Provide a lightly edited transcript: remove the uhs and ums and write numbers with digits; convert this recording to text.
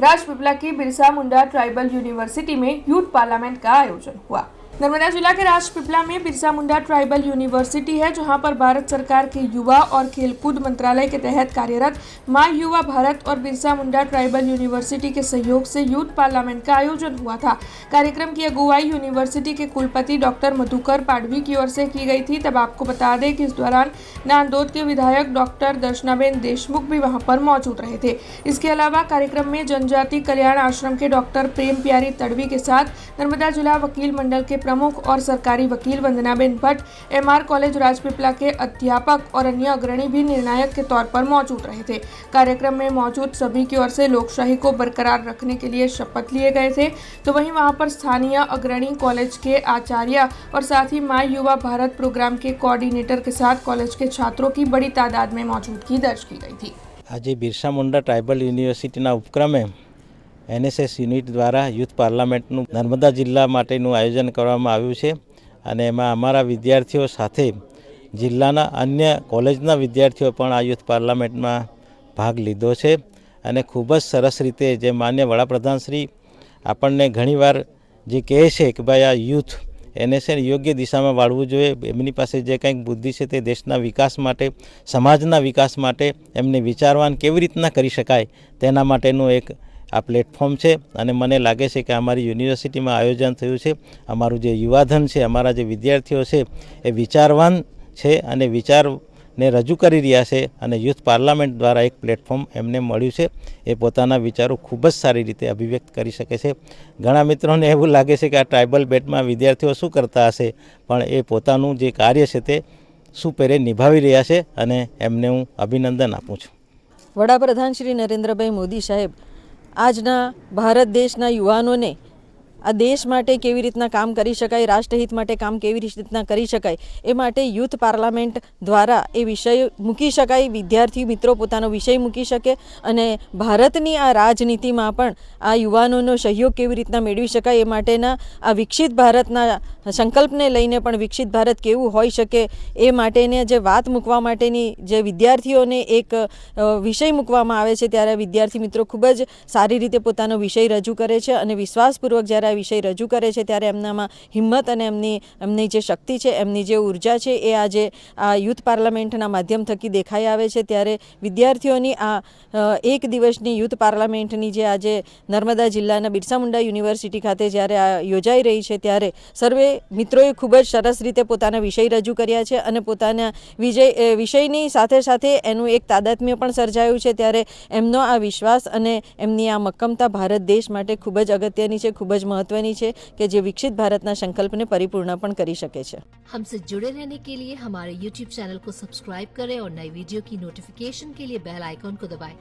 राजपीपला की Birsa Munda tribal university में youth parliament का आयोजन हुआ। नर्मदा जिला के राजपीपला में बिरसा मुंडा ट्राइबल यूनिवर्सिटी है, जहां पर भारत सरकार के युवा और खेलकूद मंत्रालय के तहत कार्यरत माय युवा भारत और बिरसा मुंडा ट्राइबल यूनिवर्सिटी के सहयोग से यूथ पार्लियामेंट का आयोजन हुआ था। कार्यक्रम की अगुवाई यूनिवर्सिटी के कुलपति डॉक्टर मधुकर पाडवी की ओर से की गई थी। तब आपको बता दें कि इस दौरान नांदोद के विधायक डॉक्टर दर्शनाबेन देशमुख भी वहां पर मौजूद रहे थे। इसके अलावा कार्यक्रम में जनजाति कल्याण आश्रम के डॉक्टर प्रेम प्यारी तड़वी के साथ नर्मदा जिला वकील मंडल के प्रमुख और सरकारी वकील वंदनाबेन भट्ट, एमआर कॉलेज राजपीपला के अध्यापक और अन्य अग्रणी भी निर्णायक के तौर पर मौजूद रहे थे। कार्यक्रम में मौजूद सभी की ओर से लोकशाही को बरकरार रखने के लिए शपथ लिए गए थे। तो वहीं वहां पर स्थानीय अग्रणी कॉलेज के आचार्य और साथ ही माय युवा भारत प्रोग्राम के कोऑर्डिनेटर के साथ कॉलेज के छात्रों की बड़ी तादाद में मौजूदगी दर्ज की गई थी। आज Birsa Munda tribal university उपक्रमे NSS unit द्वारा यूथ पार्लियामेंटનું नर्मदा जिल्ला माटेનું आयोजन કરવામાં આવ્યું છે અને એમાં અમારા વિદ્યાર્થીઓ સાથે જિલ્લાના અન્ય કોલેજના વિદ્યાર્થીઓ પણ આ यूथ પાર્લિયામેન્ટમાં ભાગ લીધો છે અને ખૂબ જ સરસ રીતે જે માન્ય વડાપ્રધાન શ્રી આપણને ઘણીવાર જે કહે છે કે ભાઈ આ यूथ એને છે યોગ્ય દિશામાં વાળવું જોઈએ, એમની પાસે જે કંઈક બુદ્ધિ છે તે દેશના વિકાસ માટે, સમાજના વિકાસ માટે એમને વિચારવાન કેવી રીતના કરી શકાય તેના માટેનું એક આ પ્લેટફોર્મ છે અને મને લાગે છે કે અમારી યુનિવર્સિટીમાં આયોજન થયું છે, અમારું જે યુવાધન છે, અમારા જે વિદ્યાર્થીઓ છે એ વિચારવાન છે અને વિચારને રજૂ કરી રહ્યા છે અને યુથ પાર્લામેન્ટ દ્વારા એક પ્લેટફોર્મ એમને મળ્યું છે। એ પોતાના વિચારો ખૂબ જ સારી રીતે અભિવ્યક્ત કરી શકે છે। ઘણા મિત્રોને એવું લાગે છે કે આ ટ્રાઇબલ બેલ્ટમાં વિદ્યાર્થીઓ શું કરતા હશે, પણ એ પોતાનું જે કાર્ય છે તે સુપેરે નિભાવી રહ્યા છે અને એમને હું અભિનંદન આપું છું। વડાપ્રધાન શ્રી નરેન્દ્રભાઈ મોદી સાહેબ આજના ભારત દેશના યુવાનોને આ દેશ માટે કેવી રીતના કામ કરી શકાય, રાષ્ટ્રહિત માટે કામ કેવી રીતના કરી શકાય એ માટે યુથ પાર્લામેન્ટ દ્વારા એ વિષય મૂકી શકાય, વિદ્યાર્થી મિત્રો પોતાનો વિષય મૂકી શકે અને ભારતની આ રાજનીતિમાં પણ આ યુવાનોનો સહયોગ કેવી રીતના મેળવી શકાય એ માટેના આ વિકસિત ભારતના સંકલ્પને લઈને પણ વિકસિત ભારત કેવું હોઈ શકે એ માટેને જે વાત મૂકવા માટેની જે વિદ્યાર્થીઓને એક વિષય મૂકવામાં આવે છે ત્યારે વિદ્યાર્થી મિત્રો ખૂબ જ સારી રીતે પોતાનો વિષય રજૂ કરે છે અને વિશ્વાસપૂર્વક જ્યારે વિષય રજૂ કરે છે ત્યારે એમનામાં હિંમત અને એમની જે શક્તિ છે, એમની જે ઉર્જા છે એ આજે આ યુથ પાર્લામેન્ટના માધ્યમ થકી દેખાઈ આવે છે। ત્યારે વિદ્યાર્થીઓની આ એક દિવસની યુથ પાર્લામેન્ટની જે આજે નર્મદા જિલ્લાના બિરસા મુંડા યુનિવર્સિટી ખાતે જ્યારે આ યોજાઈ રહી છે ત્યારે સર્વે મિત્રોએ ખૂબ જ સરસ રીતે પોતાના વિષય રજૂ કર્યા છે અને પોતાના વિષયની સાથે સાથે એનું એક તાદાત્મ્ય પણ સર્જાયું છે। ત્યારે એમનો આ વિશ્વાસ અને એમની આ મક્કમતા ભારત દેશ માટે ખૂબ જ અગત્યની છે, ખૂબ જ महत्वनी है कि जो विकसित भारत संकल्प ने परिपूर्ण पण करी सके छे। हमसे जुड़े रहने के लिए हमारे YouTube चैनल को सब्सक्राइब करें और नई वीडियो की नोटिफिकेशन के लिए बेल आइकॉन को दबाएं।